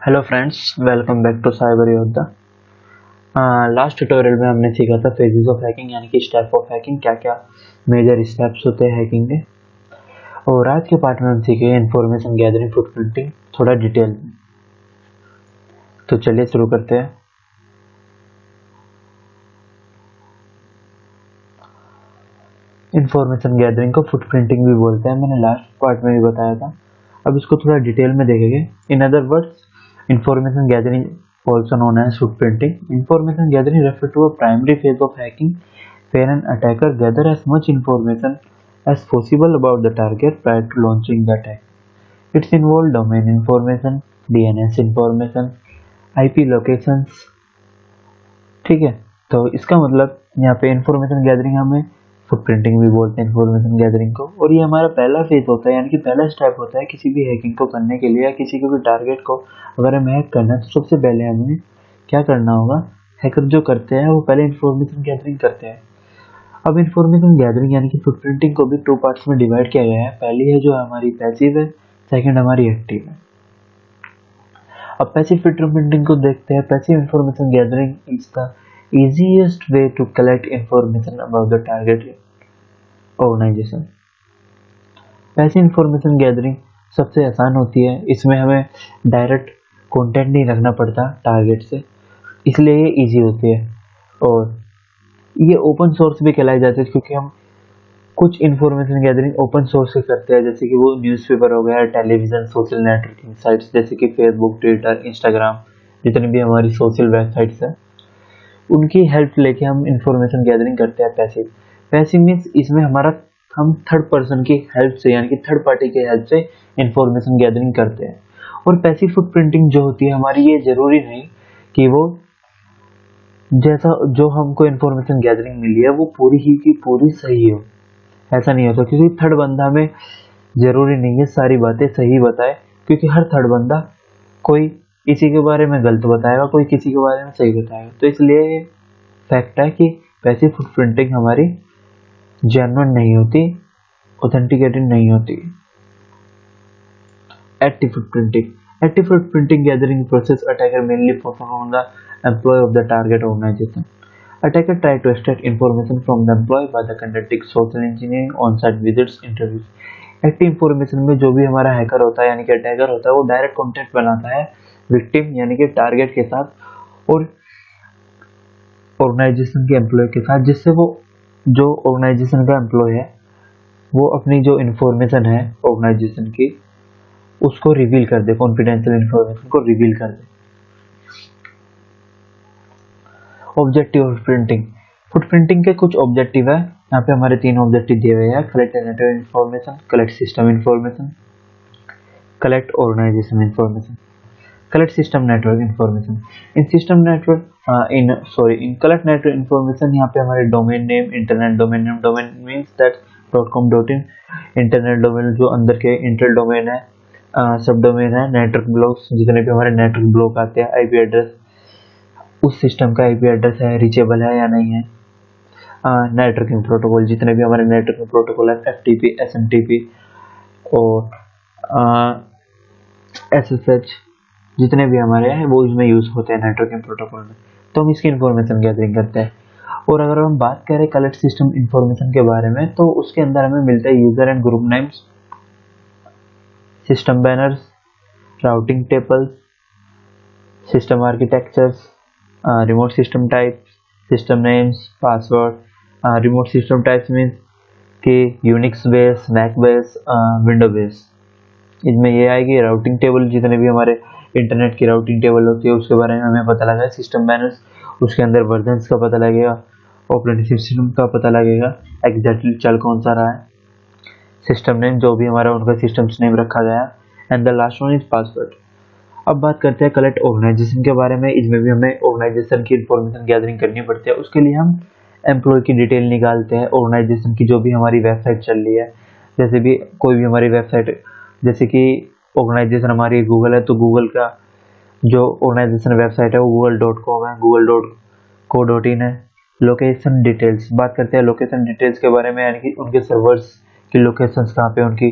Hello friends, welcome back to cyber Yoddha. Last tutorial में हमने सीखा था फेजेस ऑफ हैकिंग यानी कि स्टेप ऑफ हैकिंग, क्या क्या मेजर स्टेप्स होते हैं हैकिंग के। और आज के पार्ट में हम सीखे इंफॉर्मेशन गैदरिंग फुटप्रिंटिंग थोड़ा डिटेल में। तो चलिए शुरू करते हैं। इंफॉर्मेशन गैदरिंग को फुटप्रिंटिंग भी बोलते हैं, मैंने लास्ट पार्ट में भी बताया था। अब इसको थोड़ा डिटेल में देखेंगे। In other words, information gathering also known as footprinting. Information gathering refers to a primary phase of hacking where an attacker gathers as much information as possible about the target prior to launching the attack. It's involved domain information, DNS information, IP locations। ठीक है, तो इसका मतलब यहाँ पे information gathering हमें footprinting भी बोलते हैं इंफॉर्मेशन गैदरिंग को। और ये हमारा पहला फेज होता है, यानी कि पहला स्टेप होता है किसी भी हैकिंग को करने के लिए या किसी को भी टारगेट को अगर हमें हैक करना है तो सबसे पहले हमें क्या करना होगा। हैकर जो करते हैं वो पहले इंफॉर्मेशन गैदरिंग करते हैं। अब इंफॉर्मेशन गैदरिंग यानी कि फुटप्रिंटिंग को भी टू पार्ट्स में डिवाइड किया गया है। पहली है जो हमारी पैसिव है, सेकंड हमारी एक्टिव है। अब पैसिव फुटप्रिंटिंग को देखते हैं। Passive information gathering is the easiest way to collect information about the target organization। Passive information gathering सबसे आसान होती है, इसमें हमें डायरेक्ट कंटेंट नहीं रखना पड़ता टारगेट से, इसलिए ये इजी होती है। और ये ओपन सोर्स भी कहलाई जाती है क्योंकि हम कुछ इंफॉर्मेशन गैदरिंग ओपन सोर्स से करते हैं, जैसे कि वो न्यूज़पेपर हो गया, टेलीविज़न, सोशल नेटवर्किंग साइट्स जैसे कि फेसबुक, ट्विटर, इंस्टाग्राम, जितनी भी हमारी सोशल वेबसाइट्स हैं उनकी हेल्प लेके हम इंफॉर्मेशन गैदरिंग करते हैं। पैसिव मीन्स इसमें हम थर्ड पर्सन की हेल्प से यानी कि थर्ड पार्टी की हेल्प से इंफॉर्मेशन गैदरिंग करते हैं। और पैसिव फुटप्रिंटिंग जो होती है हमारी, ये जरूरी नहीं कि वो जैसा जो हमको इंफॉर्मेशन गैदरिंग मिली है वो पूरी ही की पूरी सही हो, ऐसा नहीं होता। क्योंकि थर्ड बंदा में जरूरी नहीं है सारी बातें सही बताए, क्योंकि हर थर्ड बंदा कोई किसी के बारे में गलत बताएगा, कोई किसी के बारे में सही बताएगा। तो इसलिए फैक्ट है कि पैसिव फुटप्रिंटिंग हमारी जेन्युइन नहीं होती, ऑथेंटिकेटेड नहीं होती। Active footprinting gathering process attacker mainly perform on the employ of the target organisation. Attacker try to extract information from the employee by the conducting social engineering, on-site visits, interviews। Active information में जो भी हमारा hacker होता है यानी कि attacker होता है वो डायरेक्ट कॉन्टेक्ट बनाता है विक्टिम यानी कि टारगेट के साथ और ऑर्गेनाइजेशन के एम्प्लॉय के साथ, जिससे वो जो ऑर्गेनाइजेशन का एम्प्लॉय है वो अपनी जो इन्फॉर्मेशन है ऑर्गेनाइजेशन की उसको रिवील कर दे, कॉन्फिडेंशियल इन्फॉर्मेशन को रिवील कर दे। ऑब्जेक्टिव फुटप्रिंटिंग, फुटप्रिंटिंग के कुछ ऑब्जेक्टिव है। यहाँ पे हमारे तीन ऑब्जेक्टिव दिए हुए हैं: collect network information, collect system information, collect organisation information. Collect system network information. In system network in collect network information यहाँ पे हमारे domain name, internet domain name, domain means that .com.in, internet domain जो अंदर के inter domain है, सब domain है, network blocks जितने भी हमारे नेटवर्क ब्लॉक आते हैं, आईपी एड्रेस, उस सिस्टम का आईपी एड्रेस है, रीचेबल है या नहीं है, नेटवर्किंग प्रोटोकॉल जितने भी हमारे नेटवर्किंग प्रोटोकॉल है, एफटीपी, एसएमटीपी और एसएसएच जितने भी हमारे हैं वो इसमें यूज होते हैं नेटवर्किंग प्रोटोकॉल में। तो हम इसकी इंफॉर्मेशन गैदरिंग करते हैं। और अगर हम बात करें कलेक्ट सिस्टम इंफॉर्मेशन के बारे में तो उसके अंदर हमें मिलता है user and group names, system banners, routing tables, system architectures, remote system types, system names, password. Remote system types means कि Unix base, Mac base, window base. इसमें ये आएगी राउटिंग टेबल, जितने भी हमारे इंटरनेट की राउटिंग टेबल होती है उसके बारे में हमें पता लगा। सिस्टम बैनर्स, उसके अंदर वर्जन्स का पता लगेगा, ऑपरेटिंग सिस्टम का पता लगेगा, एग्जैक्टली चल कौन सा रहा है। सिस्टम नेम जो भी हमारा उनका सिस्टम नेम रखा गया, and the last one is password. अब बात करते हैं कलेक्ट ऑर्गेनाइजेशन के बारे में। इसमें भी हमें ऑर्गेनाइजेशन की इंफॉर्मेशन गैदरिंग करनी पड़ती है। उसके लिए हम एम्प्लॉय की डिटेल निकालते हैं, ऑर्गेनाइजेशन की जो भी हमारी वेबसाइट चल रही है, जैसे भी कोई भी हमारी वेबसाइट, जैसे कि ऑर्गेनाइजेशन हमारी गूगल है तो गूगल का जो ऑर्गेनाइजेशन वेबसाइट है वो google.com है, google.co.in है। लोकेशन डिटेल्स, बात करते हैं लोकेशन डिटेल्स के बारे में, यानी कि उनके सर्वर्स की लोकेशंस कहाँ पे, उनकी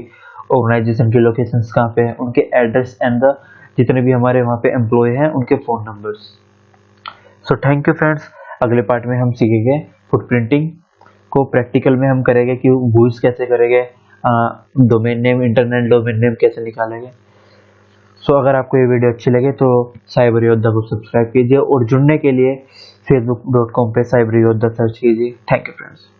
ऑर्गेनाइजेशन की लोकेशंस कहाँ पे है, उनके एड्रेस एंड द जितने भी हमारे वहाँ पे एम्प्लॉय हैं उनके phone numbers. So thank you friends. अगले पार्ट में हम सीखेंगे फुटप्रिंटिंग को प्रैक्टिकल में हम करेंगे कि यूज़ कैसे करेंगे, domain name, internet domain name कैसे निकालेंगे। सो अगर आपको ये वीडियो अच्छी लगे तो साइबर योद्धा को सब्सक्राइब कीजिए और जुड़ने के लिए facebook.com पे साइबर योद्धा सर्च कीजिए। Thank you friends.